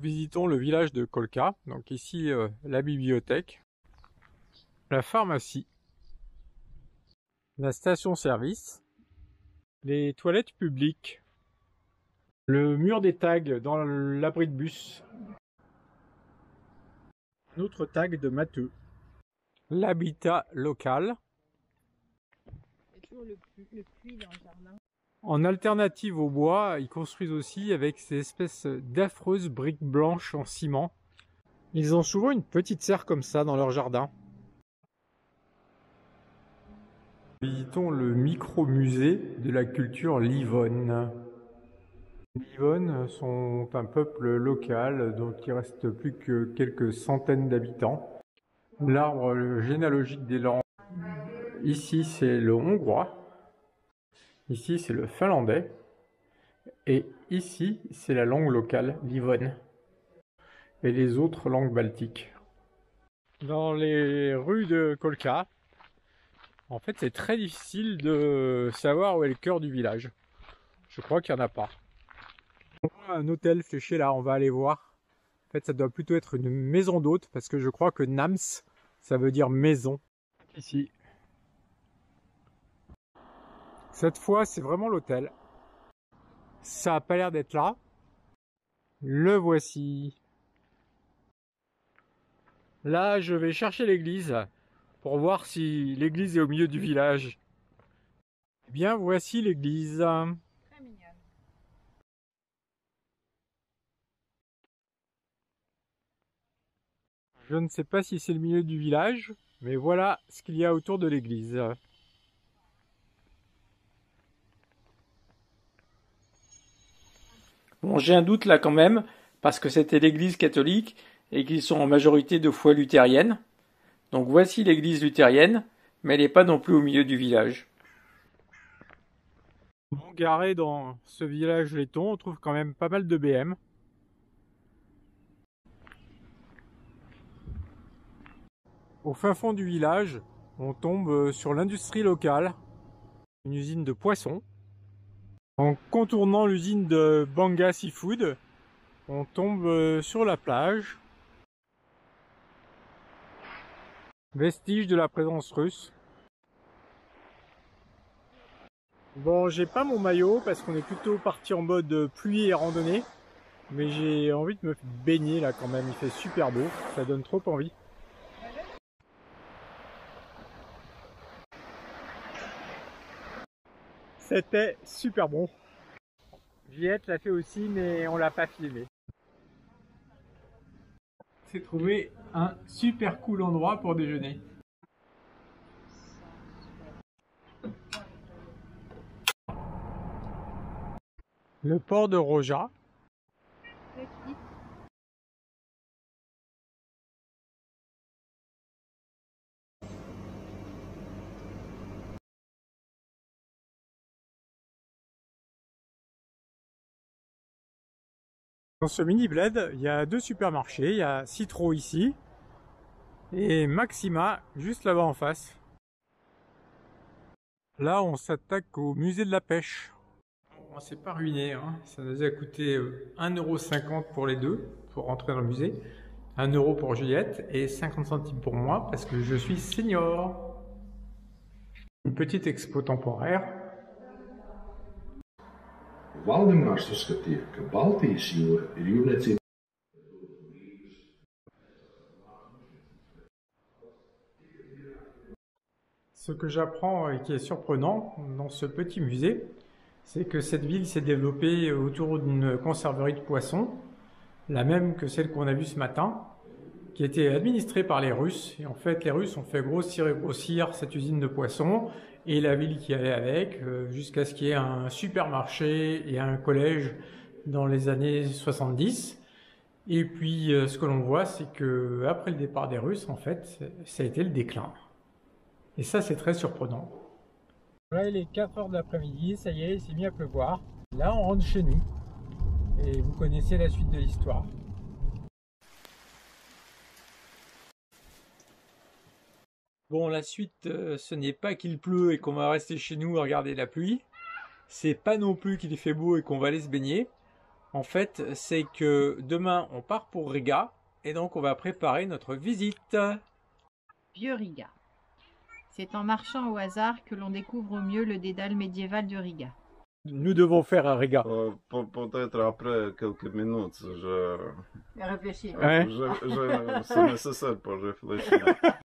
Visitons le village de Kolka. Donc ici, la bibliothèque, la pharmacie, la station-service, les toilettes publiques, le mur des tags dans l'abri de bus, un autre tag de Matteux, l'habitat local. Toujours le puits dans le jardin. En alternative au bois, ils construisent aussi avec ces espèces d'affreuses briques blanches en ciment. Ils ont souvent une petite serre comme ça dans leur jardin. Visitons le micro-musée de la culture Livonne. Les Livonnes sont un peuple local, donc il reste plus que quelques centaines d'habitants. L'arbre généalogique des langues, ici c'est le hongrois. Ici, c'est le finlandais. Et ici, c'est la langue locale, livonne. Et les autres langues baltiques. Dans les rues de Kolka, en fait, c'est très difficile de savoir où est le cœur du village. Je crois qu'il n'y en a pas. On voit un hôtel fléché là, on va aller voir. En fait, ça doit plutôt être une maison d'hôte, parce que je crois que Nams, ça veut dire maison. Ici. Cette fois, c'est vraiment l'hôtel. Ça a pas l'air d'être là. Le voici. Là, je vais chercher l'église pour voir si l'église est au milieu du village. Eh bien, voici l'église. Très mignonne. Je ne sais pas si c'est le milieu du village, mais voilà ce qu'il y a autour de l'église. Bon, j'ai un doute là quand même, parce que c'était l'église catholique et qu'ils sont en majorité de foi luthérienne. Donc voici l'église luthérienne, mais elle n'est pas non plus au milieu du village. Bon, garé dans ce village laiton, on trouve quand même pas mal de BM. Au fin fond du village, on tombe sur l'industrie locale, une usine de poissons. En contournant l'usine de Banga Seafood, on tombe sur la plage. Vestige de la présence russe. Bon, j'ai pas mon maillot parce qu'on est plutôt parti en mode pluie et randonnée. Mais j'ai envie de me baigner là quand même, il fait super beau, ça donne trop envie. C'était super bon. Juliette l'a fait aussi, mais on l'a pas filmé. C'est trouvé un super cool endroit pour déjeuner. Le port de Roja. Dans ce mini bled, il y a deux supermarchés. Il y a Citro ici et Maxima juste là-bas en face. Là, on s'attaque au musée de la pêche. On s'est pas ruiné, hein. Ça nous a coûté 1,50 € pour les deux, pour rentrer dans le musée. 1 € pour Juliette et 50 centimes pour moi parce que je suis senior. Une petite expo temporaire. Valdemārs uzskatīja, ka Baltijas jūra ir jūrniecība. Ce que j'apprends et qui est surprenant dans ce petit musée, c'est que cette ville s'est développée autour d'une conserverie de poissons, la même que celle qu'on a vue ce matin, qui était administrée par les Russes. Et en fait, les Russes ont fait grossir et grossir cette usine de poissons et la ville qui allait avec, jusqu'à ce qu'il y ait un supermarché et un collège dans les années 70. Et puis, ce que l'on voit, c'est que après le départ des Russes, en fait, ça a été le déclin. Et ça, c'est très surprenant. Voilà, il est 4 h de l'après-midi, ça y est, il s'est mis à pleuvoir. Là, on rentre chez nous. Et vous connaissez la suite de l'histoire. Bon, la suite, ce n'est pas qu'il pleut et qu'on va rester chez nous à regarder la pluie. C'est pas non plus qu'il fait beau et qu'on va aller se baigner. En fait, c'est que demain, on part pour Riga, et donc on va préparer notre visite. Vieux Riga. C'est en marchant au hasard que l'on découvre au mieux le dédale médiéval de Riga. Nous devons faire à Riga. Peut-être après quelques minutes, Réfléchis. Ouais. c'est nécessaire pour réfléchir.